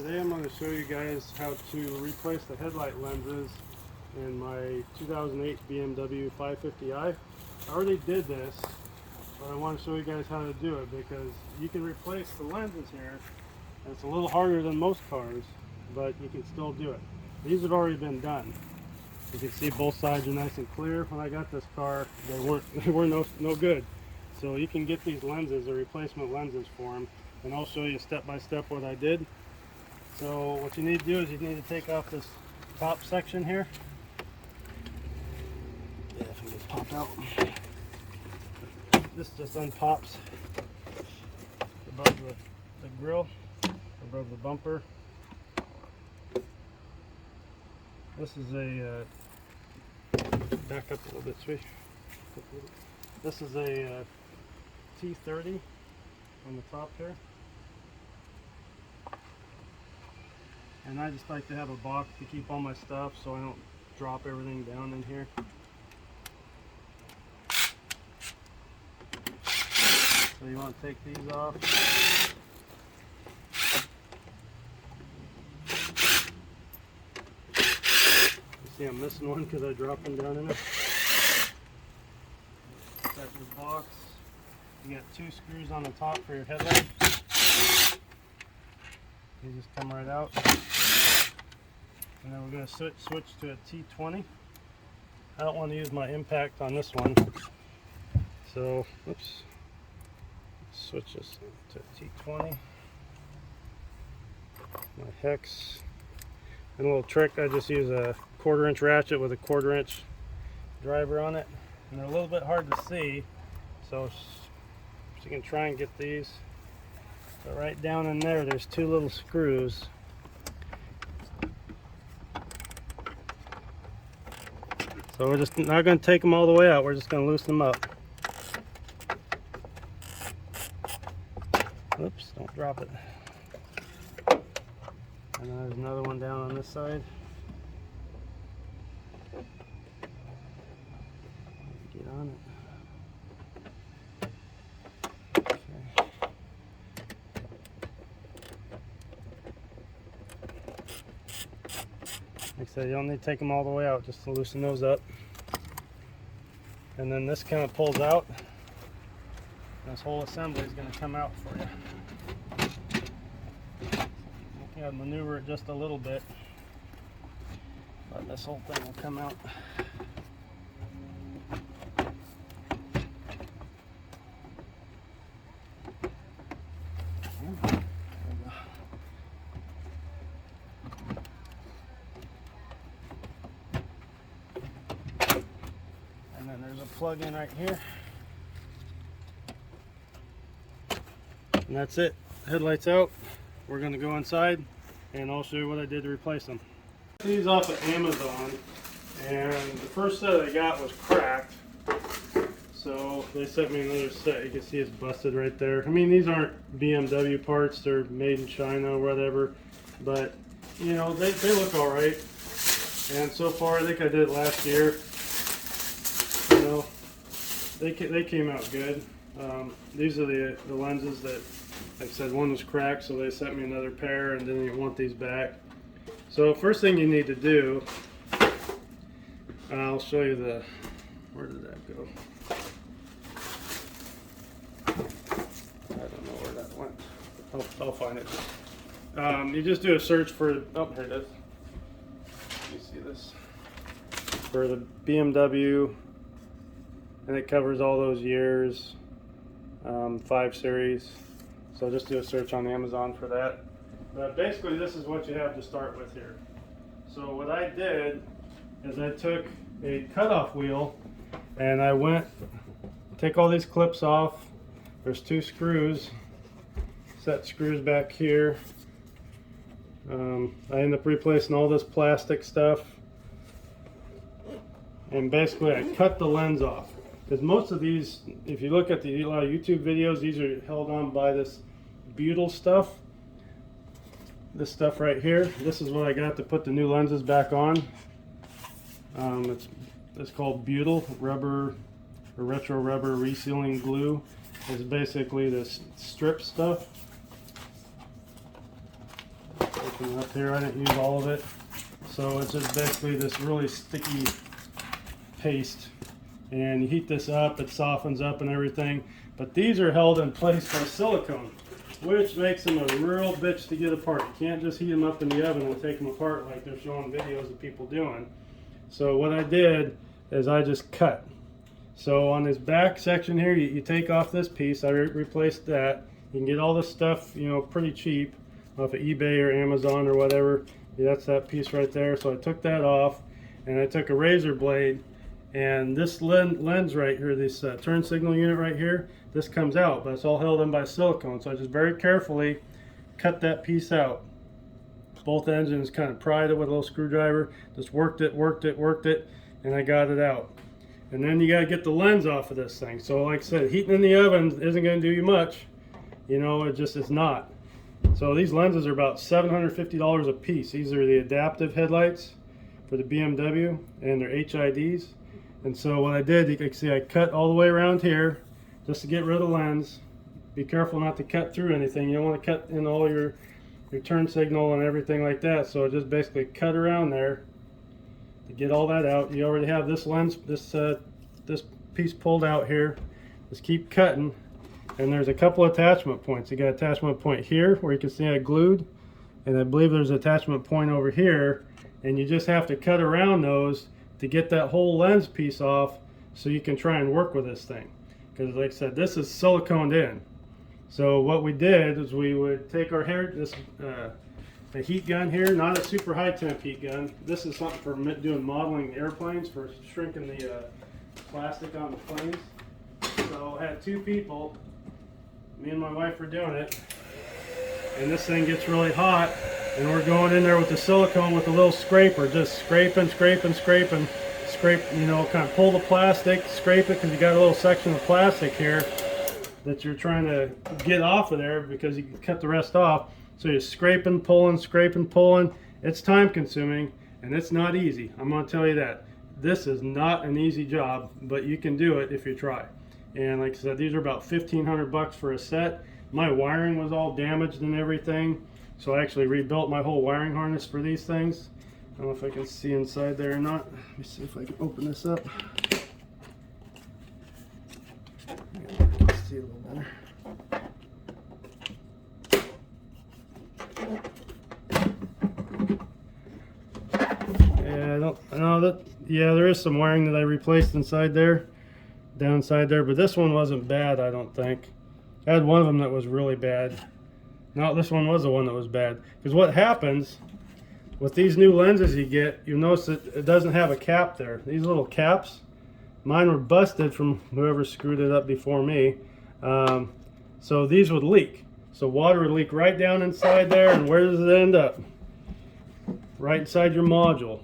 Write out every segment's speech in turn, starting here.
Today I'm going to show you guys how to replace the headlight lenses in my 2008 BMW 550i. I already did this, but I want to show you guys how to do it because you can replace the lenses here. And it's a little harder than most cars, but you can still do it. These have already been done. You can see both sides are nice and clear. When I got this car, they were no good. So you can get these lenses, or replacement lenses for them, and I'll show you step by step what I did. So what you need to do is you need to take off this top section here. Yeah, if it gets popped out. This just unpops above the grill, above the bumper. This is a back up a little bit, sweet. This is a T30 on the top here. And I just like to have a box to keep all my stuff so I don't drop everything down in here. So you want to take these off. You see I'm missing one because I dropped them down in it. That's your box. You got 2 screws on the top for your headlight. They just come right out. And then we're going to switch to a T20. I don't want to use my impact on this one. So, oops. Switch this to a T20. My hex. And a little trick, I just use a 1/4 inch ratchet with a 1/4 inch driver on it. And they're a little bit hard to see. So you can try and get these. But right down in there, there's 2 little screws. So we're just not going to take them all the way out. We're just going to loosen them up. Oops, don't drop it. And then there's another one down on this side. Get on it. Like I said, you don't need to take them all the way out, just to loosen those up. And then this kind of pulls out. This whole assembly is going to come out for you. You can maneuver it just a little bit, but this whole thing will come out. And then there's a plug in right here. And that's it. Headlights out. We're going to go inside and I'll show you what I did to replace them. These off of Amazon, and the first set I got was cracked. So they sent me another set. You can see it's busted right there. I mean, these aren't BMW parts. They're made in China or whatever. But, you know, they look alright. And so far, I think I did it last year. You know, they came out good. These are the lenses that, like I said, one was cracked, so they sent me another pair, and then you want these back. So first thing you need to do, I'll show you the, where did that go? I don't know where that went. I'll find it. You just do a search for, oh, here it is. Let me see this. For the BMW, and it covers all those years. 5 series, so just do a search on Amazon for that. But basically this is what you have to start with here. So what I did is I took a cutoff wheel and I went, take all these clips off. There's 2 screws, set screws back here. I end up replacing all this plastic stuff, and basically I cut the lens off. Because most of these, if you look at a lot of YouTube videos, these are held on by this butyl stuff. This stuff right here. This is what I got to put the new lenses back on. It's called butyl rubber, or retro rubber resealing glue. It's basically this strip stuff. soften it up here. I didn't use all of it. So it's just basically this really sticky paste. And you heat this up, it softens up and everything. But these are held in place by silicone, which makes them a real bitch to get apart. You can't just heat them up in the oven and take them apart like they're showing videos of people doing. So what I did is I just cut. So on this back section here, you take off this piece. I replaced that. You can get all this stuff, you know, pretty cheap off of eBay or Amazon or whatever. Yeah, that's that piece right there. So I took that off, and I took a razor blade, and this lens right here, this turn signal unit right here, this comes out, but it's all held in by silicone. So I just very carefully cut that piece out. Both ends, and just kind of pried it with a little screwdriver. Just worked it, and I got it out. And then you got to get the lens off of this thing. So like I said, heating in the oven isn't going to do you much. You know, it's not. So these lenses are about $750 a piece. These are the adaptive headlights for the BMW, and they're HIDs. And so what I did, you can see I cut all the way around here just to get rid of the lens. Be careful not to cut through anything. You don't want to cut in all your turn signal and everything like that. So I just basically cut around there to get all that out. You already have this lens, this piece pulled out here. Just keep cutting. And there's a couple attachment points. You got attachment point here where you can see I glued, and I believe there's an attachment point over here, and you just have to cut around those to get that whole lens piece off so you can try and work with this thing. Because like I said, this is siliconed in. So what we did is we would take our a heat gun here, not a super high temp heat gun. This is something for doing modeling airplanes, for shrinking the plastic on the planes. So I had two people. Me and my wife were doing it, and this thing gets really hot, and we're going in there with the silicone with a little scraper, just scraping, you know, kind of pull the plastic, scrape it, because you got a little section of plastic here that you're trying to get off of there because you can cut the rest off. So you're scraping, pulling. It's time consuming, and it's not easy. I'm going to tell you that. This is not an easy job, but you can do it if you try. And like I said, these are about $1,500 for a set. My wiring was all damaged and everything, so I actually rebuilt my whole wiring harness for these things. I don't know if I can see inside there or not. Let me see if I can open this up. I can see a little better. Yeah, I don't know that. Yeah, there is some wiring that I replaced inside there. Downside there, but this one wasn't bad, I don't think. I had one of them that was really bad. No, this one was the one that was bad. Because what happens with these new lenses you get, you notice that it doesn't have a cap there. These little caps, mine were busted from whoever screwed it up before me. So these would leak. So water would leak right down inside there, and where does it end up? Right inside your module,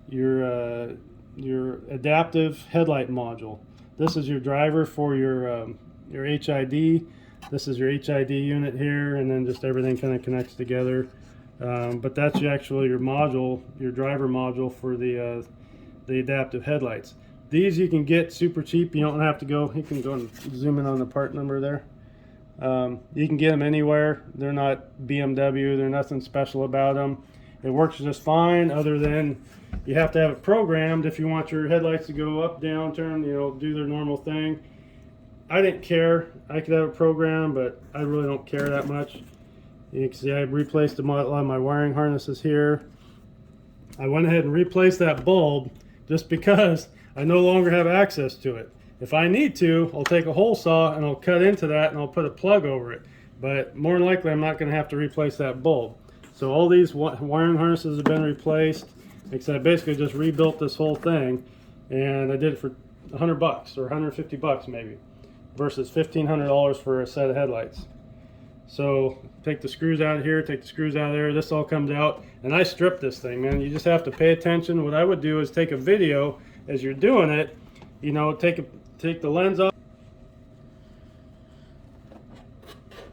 your adaptive headlight module. This is your driver for your HID. This is your HID unit here, and then just everything kind of connects together. But that's actually your module, your driver module for the adaptive headlights. These you can get super cheap. You don't have to go. You can go and zoom in on the part number there. You can get them anywhere. They're not BMW. They're nothing special about them. It works just fine, other than you have to have it programmed if you want your headlights to go up, down, turn, you know, do their normal thing. I didn't care. I could have a program, but I really don't care that much. You can see I replaced a lot of my wiring harnesses here. I went ahead and replaced that bulb just because I no longer have access to it. If I need to, I'll take a hole saw and I'll cut into that and I'll put a plug over it. But more than likely, I'm not going to have to replace that bulb. So all these wiring harnesses have been replaced. Like I said, I basically just rebuilt this whole thing, and I did it for $100 or $150 maybe, versus $1,500 for a set of headlights. So take the screws out of here, take the screws out of there. This all comes out, and I stripped this thing, man. You just have to pay attention. What I would do is take a video as you're doing it. You know, take the lens off.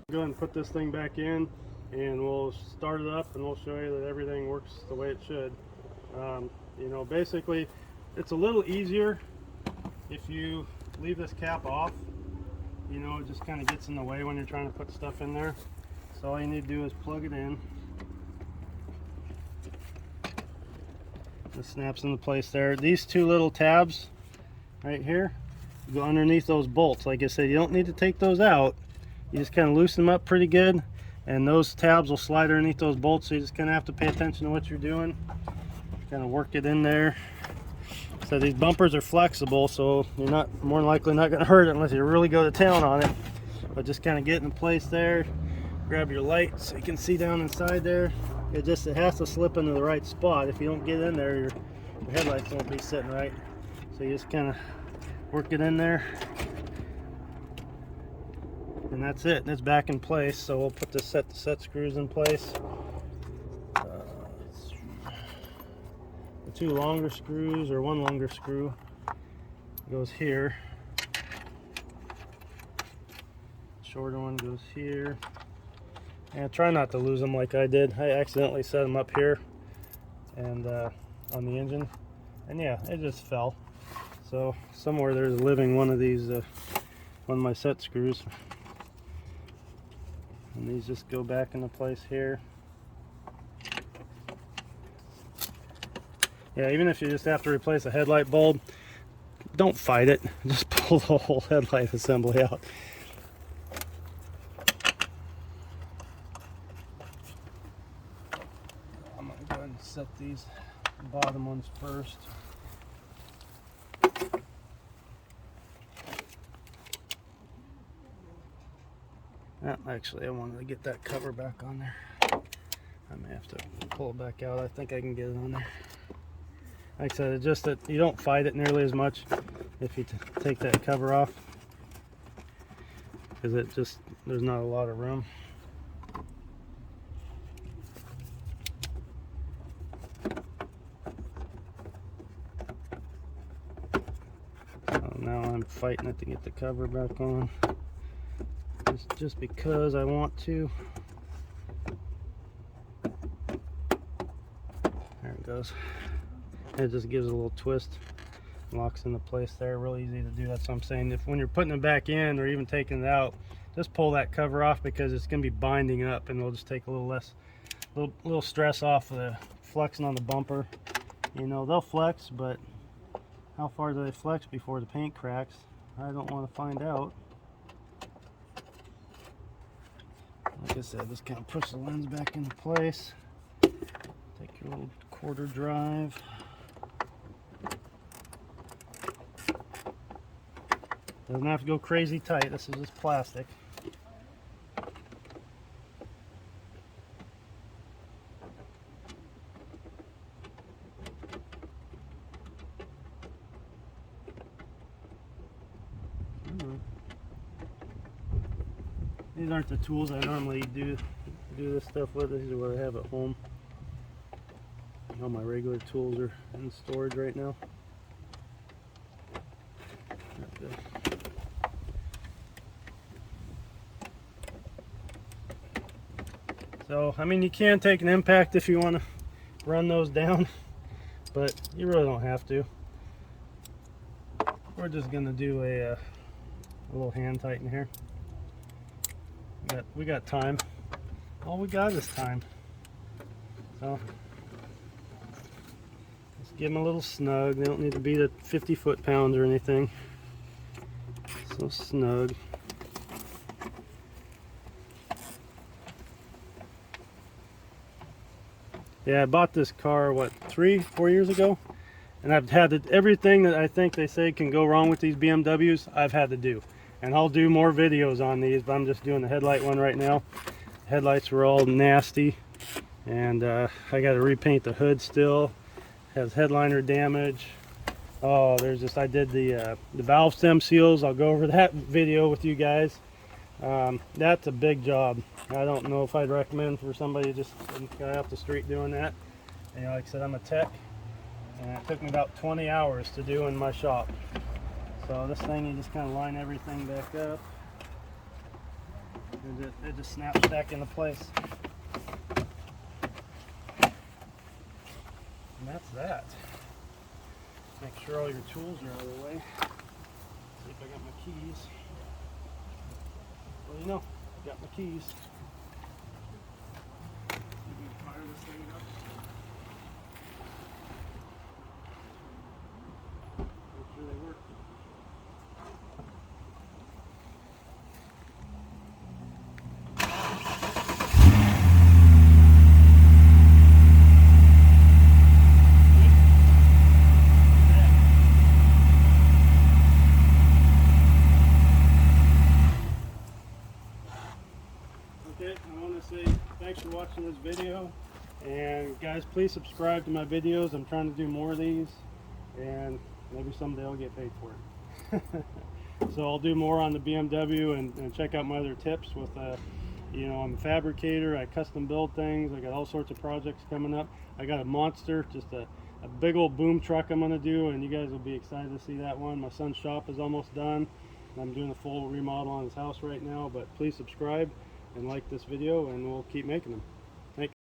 Go ahead and put this thing back in, and we'll start it up, and we'll show you that everything works the way it should. You know, basically it's a little easier if you leave this cap off. You know, it just kind of gets in the way when you're trying to put stuff in there. So all you need to do is plug it in. It snaps into place there. These two little tabs right here go underneath those bolts. Like I said, you don't need to take those out. You just kind of loosen them up pretty good, and those tabs will slide underneath those bolts, so you just kind of have to pay attention to what you're doing. Kind of work it in there. So these bumpers are flexible, so you're not more than likely not going to hurt it unless you really go to town on it. But just kind of get in place there. Grab your light so you can see down inside there. It has to slip into the right spot. If you don't get in there, your headlights won't be sitting right. So you just kind of work it in there, and that's it. It's back in place. So we'll put the set screws in place. The two longer screws, or one longer screw, goes here. Shorter one goes here. And try not to lose them like I did. I accidentally set them up here and on the engine, and yeah, it just fell. So somewhere there's a living one of these, one of my set screws, and these just go back into place here. Yeah, even if you just have to replace a headlight bulb, don't fight it. Just pull the whole headlight assembly out. I'm going to go ahead and set these bottom ones first. Actually, I wanted to get that cover back on there. I may have to pull it back out. I think I can get it on there. Like I said, it's just that you don't fight it nearly as much if you take that cover off, because there's not a lot of room. So now I'm fighting it to get the cover back on, just because I want to. There it goes. It just gives it a little twist, locks into place there. Really easy to do. That's what I'm saying. If when you're putting it back in or even taking it out, just pull that cover off, because it's going to be binding up, and it'll just take a little stress off the flexing on the bumper. You know, they'll flex, but how far do they flex before the paint cracks? I don't want to find out. Like I said, just kind of push the lens back into place. Take your little quarter drive. Doesn't have to go crazy tight. This is just plastic. These aren't the tools I normally do this stuff with. These are what I have at home. All my regular tools are in storage right now. So, I mean, you can take an impact if you want to run those down, but you really don't have to. We're just going to do a little hand tighten here. We got time. All we got is time. So, let's give them a little snug. They don't need to be the 50 foot-pounds or anything. So snug. Yeah, I bought this car, what, 3-4 years ago? And I've had everything that I think they say can go wrong with these BMWs, I've had to do. And I'll do more videos on these, but I'm just doing the headlight one right now. Headlights were all nasty, and I got to repaint the hood still. Has headliner damage. Oh, I did the valve stem seals. I'll go over that video with you guys. That's a big job. I don't know if I'd recommend for somebody just guy off the street doing that. And, like I said, I'm a tech, and it took me about 20 hours to do in my shop. So this thing, you just kind of line everything back up, and it just snaps back into place. And that's that. Make sure all your tools are out of the way. See if I got my keys. Well, you know, I got my keys. You can fire this thing up. video. And guys, please subscribe to my videos. I'm trying to do more of these, and maybe someday I'll get paid for it. So I'll do more on the BMW and check out my other tips with you know, I'm a fabricator, I custom build things, I got all sorts of projects coming up. I got a monster, just a big old boom truck I'm going to do, and you guys will be excited to see that one. My son's shop is almost done. I'm doing a full remodel on his house right now, but please subscribe and like this video, and we'll keep making them.